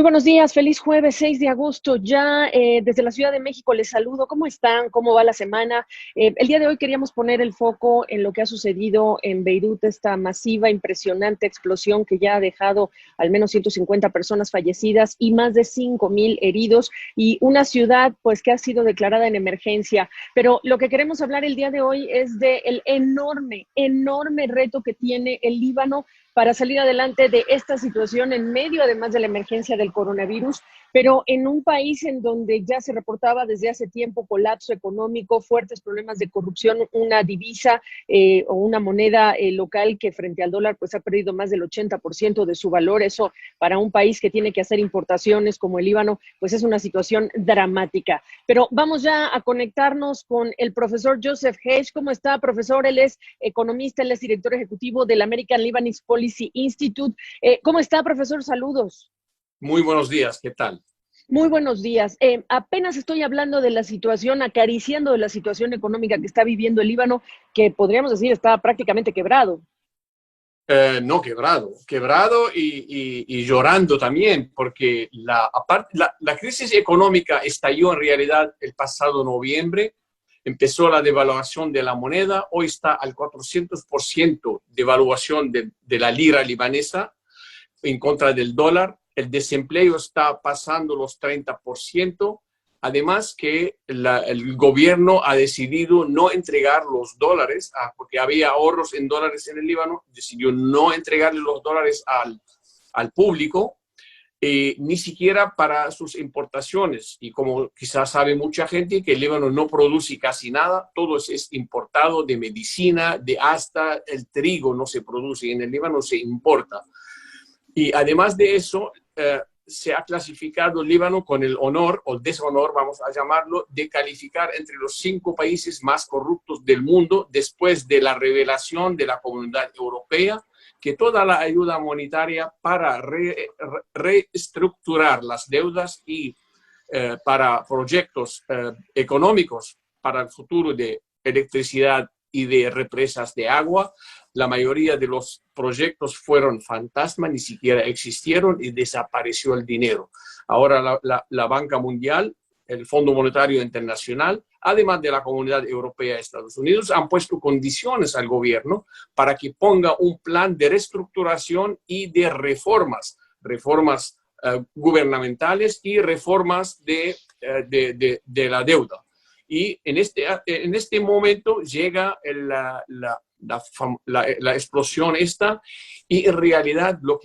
buenos días, feliz jueves 6 de agosto. Ya desde la Ciudad de México les saludo. ¿Cómo están? ¿Cómo va la semana? El día de hoy queríamos poner el foco en lo que ha sucedido en Beirut, esta masiva, impresionante explosión que ya ha dejado al menos 150 personas fallecidas y más de 5,000 heridos, y una ciudad pues que ha sido declarada en emergencia. Pero lo que queremos hablar el día de hoy es del enorme, enorme reto que tiene el Líbano para salir adelante de esta situación en medio, además de la emergencia del coronavirus, pero en un país en donde ya se reportaba desde hace tiempo colapso económico, fuertes problemas de corrupción, una divisa o una moneda local que frente al dólar pues ha perdido más del 80% de su valor. Eso para un país que tiene que hacer importaciones como el Líbano, pues es una situación dramática. Pero vamos ya a conectarnos con el profesor Joseph Hesh. ¿Cómo está, profesor? Él es economista, él es director ejecutivo del American Lebanese Policy Institute. ¿Cómo está, profesor? Saludos. Muy buenos días, ¿qué tal? Muy buenos días. Apenas estoy hablando de la situación, acariciando de la situación económica que está viviendo el Líbano, que podríamos decir está prácticamente quebrado. No, quebrado y llorando también, porque la crisis económica estalló en realidad el pasado noviembre. Empezó la devaluación de la moneda, hoy está al 400% de devaluación de la lira libanesa en contra del dólar. El desempleo está pasando los 30%. Además que el gobierno ha decidido no entregar los dólares, porque había ahorros en dólares en el Líbano, decidió no entregarle los dólares al público, ni siquiera para sus importaciones. Y como quizás sabe mucha gente, que el Líbano no produce casi nada, todo es importado, de medicina, hasta el trigo no se produce en el Líbano, se importa. Y además de eso, se ha clasificado el Líbano con el honor o deshonor, vamos a llamarlo, de calificar entre los 5 países más corruptos del mundo, después de la revelación de la Comunidad Europea que toda la ayuda monetaria para reestructurar las deudas y para proyectos económicos para el futuro de electricidad y de represas de agua, la mayoría de los proyectos fueron fantasma, ni siquiera existieron y desapareció el dinero. Ahora la Banca Mundial, el Fondo Monetario Internacional, además de la Comunidad Europea y Estados Unidos, han puesto condiciones al gobierno para que ponga un plan de reestructuración y de reformas gubernamentales y reformas de la deuda. Y en este momento llega la explosión esta, y en realidad el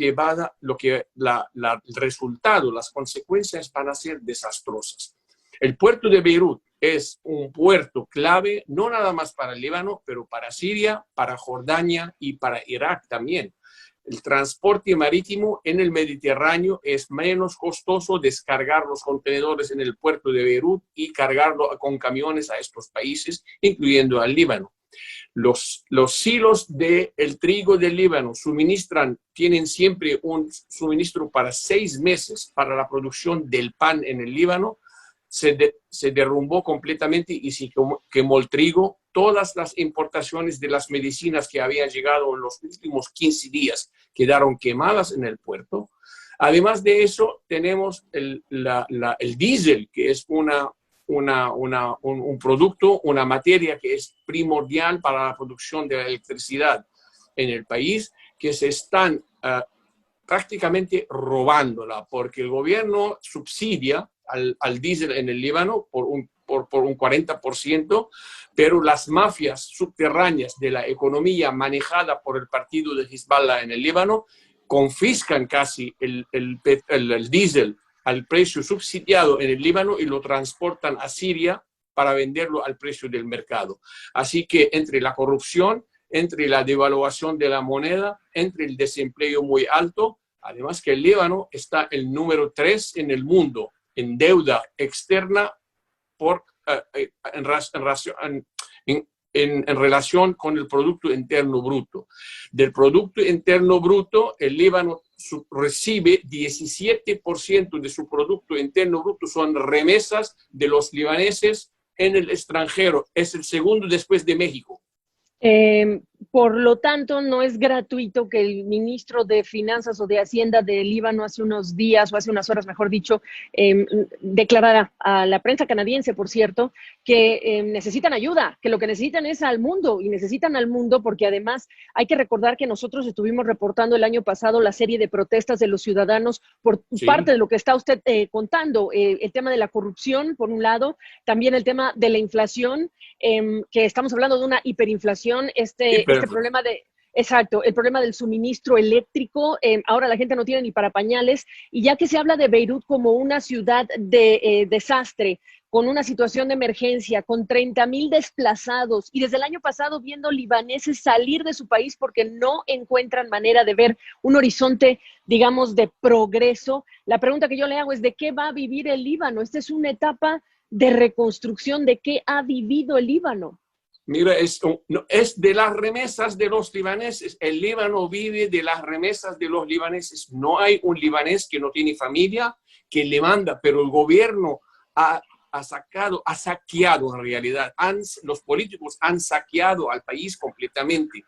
resultado, las consecuencias van a ser desastrosas. El puerto de Beirut es un puerto clave, no nada más para el Líbano, pero para Siria, para Jordania y para Irak también. El transporte marítimo en el Mediterráneo es menos costoso descargar los contenedores en el puerto de Beirut y cargarlo con camiones a estos países, incluyendo al Líbano. Los silos del trigo del Líbano tienen siempre un suministro para 6 meses para la producción del pan en el Líbano. Se derrumbó completamente y se quemó el trigo. Todas las importaciones de las medicinas que habían llegado en los últimos 15 días quedaron quemadas en el puerto. Además de eso, tenemos el diésel, que es un producto, una materia que es primordial para la producción de la electricidad en el país, que se están prácticamente robándola, porque el gobierno subsidia al diésel en el Líbano por un 40%, pero las mafias subterráneas de la economía manejada por el partido de Hezbollah en el Líbano confiscan casi el diésel al precio subsidiado en el Líbano y lo transportan a Siria para venderlo al precio del mercado. Así que entre la corrupción, entre la devaluación de la moneda, entre el desempleo muy alto, además que el Líbano está el número 3 en el mundo en deuda externa en relación con el Producto Interno Bruto. Del Producto Interno Bruto, el Líbano recibe 17% de su Producto Interno Bruto, son remesas de los libaneses en el extranjero. Es el segundo después de México. Por lo tanto, no es gratuito que el ministro de Finanzas o de Hacienda del Líbano hace unos días, o hace unas horas, mejor dicho, declarara a la prensa canadiense, por cierto, que necesitan ayuda, que lo que necesitan es al mundo, y necesitan al mundo porque además hay que recordar que nosotros estuvimos reportando el año pasado la serie de protestas de los ciudadanos por parte Sí, de lo que está usted contando, el tema de la corrupción, por un lado, también el tema de la inflación, que estamos hablando de una hiperinflación, este problema de, exacto, el problema del suministro eléctrico, ahora la gente no tiene ni para pañales, y ya que se habla de Beirut como una ciudad de desastre, con una situación de emergencia, con 30,000 desplazados, y desde el año pasado viendo libaneses salir de su país porque no encuentran manera de ver un horizonte, digamos, de progreso, la pregunta que yo le hago es: ¿de qué va a vivir el Líbano? Esta es una etapa de reconstrucción. ¿De qué ha vivido el Líbano? mira, no, es de las remesas de los libaneses. El Líbano vive de las remesas de los libaneses. No hay un libanés que no tiene familia que le manda, pero el gobierno ha saqueado en realidad. Los políticos han saqueado al país completamente.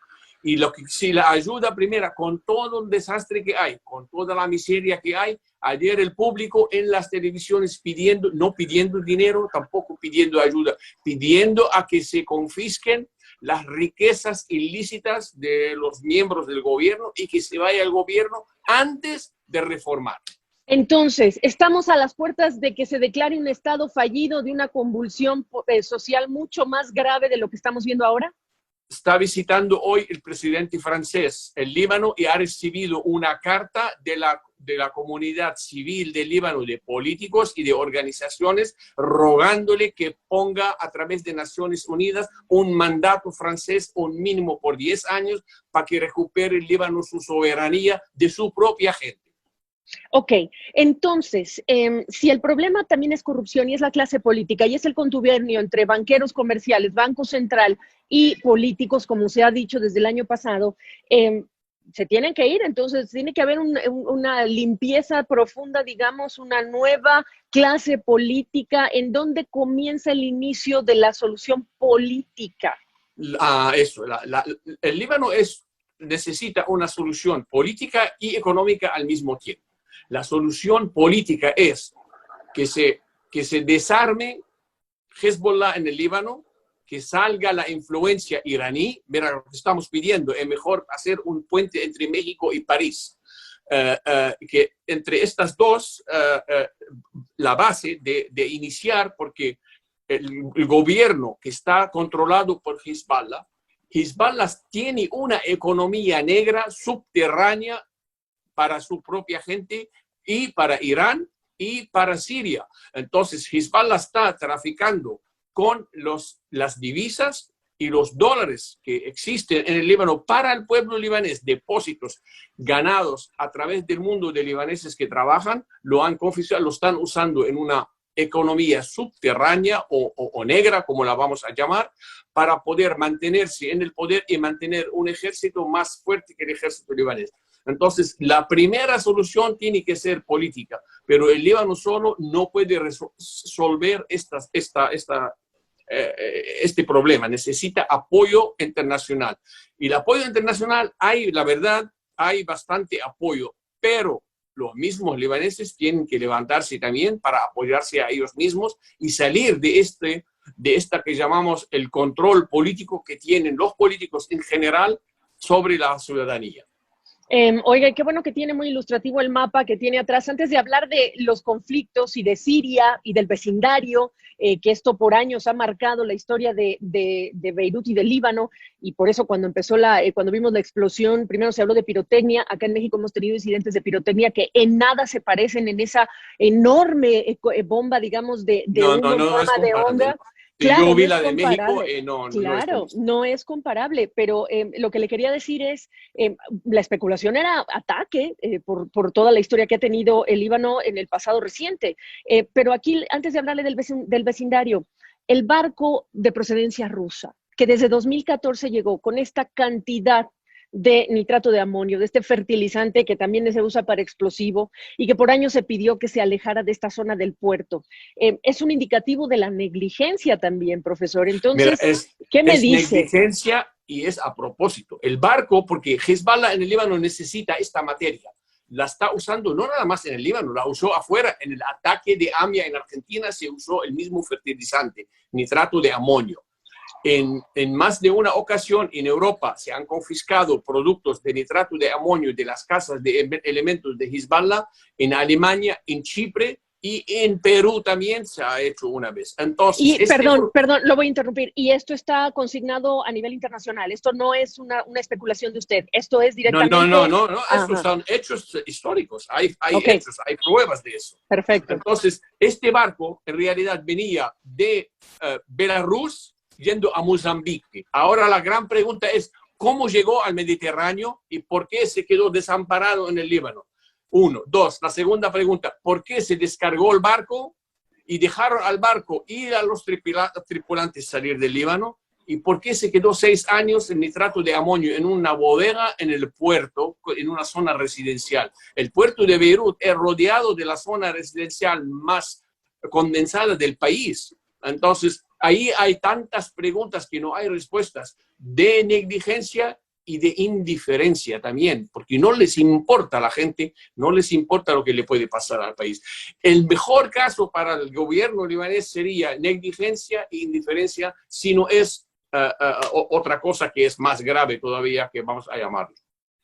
Y si la ayuda primera, con todo el desastre que hay, con toda la miseria que hay, ayer el público en las televisiones pidiendo, no pidiendo dinero, tampoco pidiendo ayuda, pidiendo a que se confisquen las riquezas ilícitas de los miembros del gobierno y que se vaya el gobierno antes de reformar. Entonces, estamos a las puertas de que se declare un estado fallido, de una convulsión social mucho más grave de lo que estamos viendo ahora. Está visitando hoy el presidente francés el Líbano y ha recibido una carta de la comunidad civil del Líbano, de políticos y de organizaciones, rogándole que ponga a través de Naciones Unidas un mandato francés, un mínimo por 10 años, para que recupere el Líbano su soberanía de su propia gente. Ok, entonces, si el problema también es corrupción y es la clase política y es el contubernio entre banqueros comerciales, Banco Central y políticos, como se ha dicho desde el año pasado, se tienen que ir, entonces tiene que haber una limpieza profunda, digamos, una nueva clase política en donde comienza el inicio de la solución política. El Líbano necesita una solución política y económica al mismo tiempo. La solución política es que se desarme Hezbollah en el Líbano, que salga la influencia iraní. Mira, lo que estamos pidiendo es mejor hacer un puente entre México y París. Que entre estas dos, la base de iniciar, porque el gobierno que está controlado por Hezbollah tiene una economía negra subterránea para su propia gente y para Irán y para Siria. Entonces, Hezbollah está traficando con las divisas y los dólares que existen en el Líbano para el pueblo libanés, depósitos ganados a través del mundo de libaneses que trabajan, lo han confiscado, lo están usando en una economía subterránea o negra, como la vamos a llamar, para poder mantenerse en el poder y mantener un ejército más fuerte que el ejército libanés. Entonces, la primera solución tiene que ser política, pero el Líbano solo no puede resolver este problema. Necesita apoyo internacional. Y el apoyo internacional, la verdad, hay bastante apoyo, pero los mismos libaneses tienen que levantarse también para apoyarse a ellos mismos y salir de esta que llamamos el control político que tienen los políticos en general sobre la ciudadanía. Oiga, qué bueno que tiene muy ilustrativo el mapa que tiene atrás. Antes de hablar de los conflictos y de Siria y del vecindario, que esto por años ha marcado la historia de Beirut y del Líbano, y por eso cuando vimos la explosión, primero se habló de pirotecnia. Acá en México hemos tenido incidentes de pirotecnia que en nada se parecen en esa enorme bomba, digamos, de humo en No es forma de comparable. onda. Si Claro, yo no vi es la de México, comparable. no es lo Claro, mismo. no es comparable, pero lo que le quería decir es, la especulación era ataque por toda la historia que ha tenido el Líbano en el pasado reciente. Pero aquí, antes de hablarle del vecindario, el barco de procedencia rusa, que desde 2014 llegó con esta cantidad de nitrato de amonio, de este fertilizante que también se usa para explosivo y que por años se pidió que se alejara de esta zona del puerto. Es un indicativo de la negligencia también, profesor. Mira, Entonces, ¿qué me es dice? negligencia y es a propósito. El barco, porque Hezbollah en el Líbano necesita esta materia, la está usando no nada más en el Líbano, la usó afuera. En el ataque de AMIA en Argentina se usó el mismo fertilizante, nitrato de amonio. En más de una ocasión en Europa se han confiscado productos de nitrato de amonio de las casas de elementos de Hezbollah, en Alemania, en Chipre y en Perú también se ha hecho una vez. Entonces, y perdón, lo voy a interrumpir. Y esto está consignado a nivel internacional. Esto no es una especulación de usted. Esto es directamente... No. Estos son hechos históricos. Hay hechos, hay pruebas de eso. Perfecto. Entonces, este barco en realidad venía de Belarus yendo a Mozambique. Ahora la gran pregunta es, ¿cómo llegó al Mediterráneo y por qué se quedó desamparado en el Líbano? Uno. Dos, la segunda pregunta, ¿por qué se descargó el barco y dejaron al barco y a los tripulantes salir del Líbano? ¿Y por qué se quedó 6 años en nitrato de amonio en una bodega en el puerto, en una zona residencial? El puerto de Beirut es rodeado de la zona residencial más condensada del país. Entonces, ahí hay tantas preguntas que no hay respuestas, de negligencia y de indiferencia también, porque no les importa a la gente, no les importa lo que le puede pasar al país. El mejor caso para el gobierno libanés sería negligencia e indiferencia, si no es otra cosa que es más grave todavía, que vamos a llamarlo.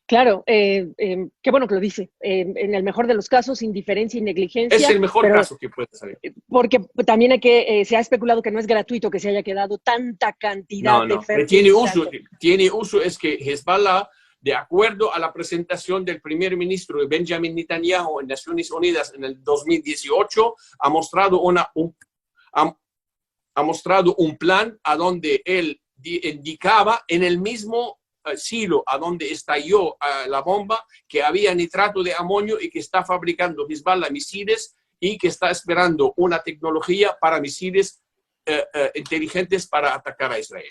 Claro, qué bueno que lo dice. En el mejor de los casos, indiferencia y negligencia. Es el mejor caso que puede salir. Porque también se ha especulado que no es gratuito que se haya quedado tanta cantidad de fertilizante. Tiene uso, es que Hezbollah, de acuerdo a la presentación del primer ministro Benjamin Netanyahu en Naciones Unidas en el 2018, ha mostrado un plan a donde él indicaba en el mismo silo a donde estalló la bomba, que había nitrato de amonio y que está fabricando Hezbollah misiles y que está esperando una tecnología para misiles inteligentes para atacar a Israel.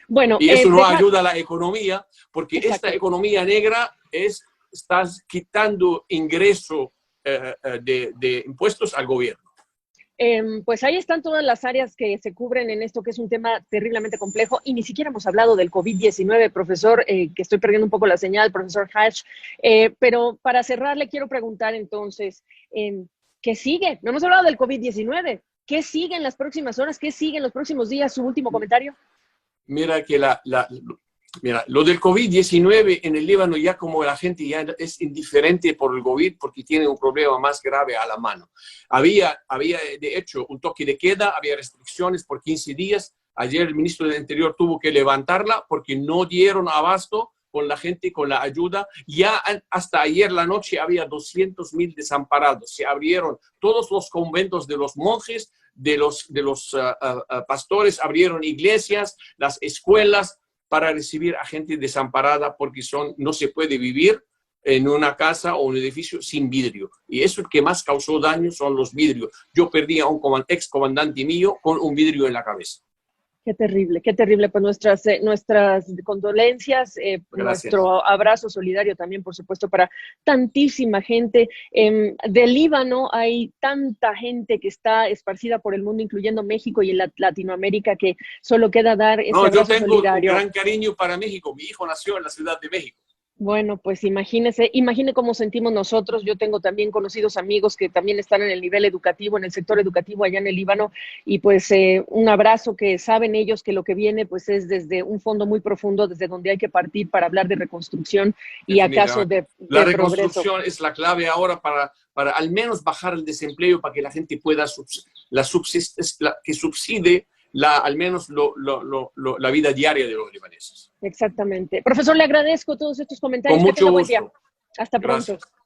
Bueno, y eso no ayuda a la economía, porque exacto. Esta economía negra está quitando ingreso de impuestos al gobierno. Pues ahí están todas las áreas que se cubren en esto, que es un tema terriblemente complejo, y ni siquiera hemos hablado del COVID-19, profesor, que estoy perdiendo un poco la señal, profesor Hach, pero para cerrar le quiero preguntar entonces, ¿qué sigue? No hemos hablado del COVID-19, ¿qué sigue en las próximas horas? ¿Qué sigue en los próximos días? ¿Su último comentario? Mira que lo del COVID-19 en el Líbano, ya como la gente ya es indiferente por el COVID porque tiene un problema más grave a la mano. Había de hecho un toque de queda, había restricciones por 15 días. Ayer el ministro del Interior tuvo que levantarla porque no dieron abasto con la gente, con la ayuda. Ya hasta ayer la noche había 200,000 desamparados. Se abrieron todos los conventos de los monjes, de los pastores, abrieron iglesias, las escuelas, para recibir a gente desamparada porque no se puede vivir en una casa o un edificio sin vidrio. Y eso que más causó daño son los vidrios. Yo perdí a un ex comandante mío con un vidrio en la cabeza. Qué terrible, qué terrible. Pues nuestras condolencias, nuestro abrazo solidario también, por supuesto, para tantísima gente. Del Líbano hay tanta gente que está esparcida por el mundo, incluyendo México y en Latinoamérica, que solo queda dar ese abrazo solidario. Yo tengo un gran cariño para México. Mi hijo nació en la Ciudad de México. Bueno, pues imagine cómo sentimos nosotros. Yo tengo también conocidos amigos que también están en el nivel educativo, en el sector educativo allá en el Líbano, y pues un abrazo, que saben ellos que lo que viene pues es desde un fondo muy profundo, desde donde hay que partir para hablar de reconstrucción y acaso de la reconstrucción progreso. Es la clave ahora para al menos bajar el desempleo, para que la gente pueda que subside al menos la vida diaria de los libaneses. Exactamente. Profesor, le agradezco todos estos comentarios. Con mucho gusto. Hasta pronto. Gracias.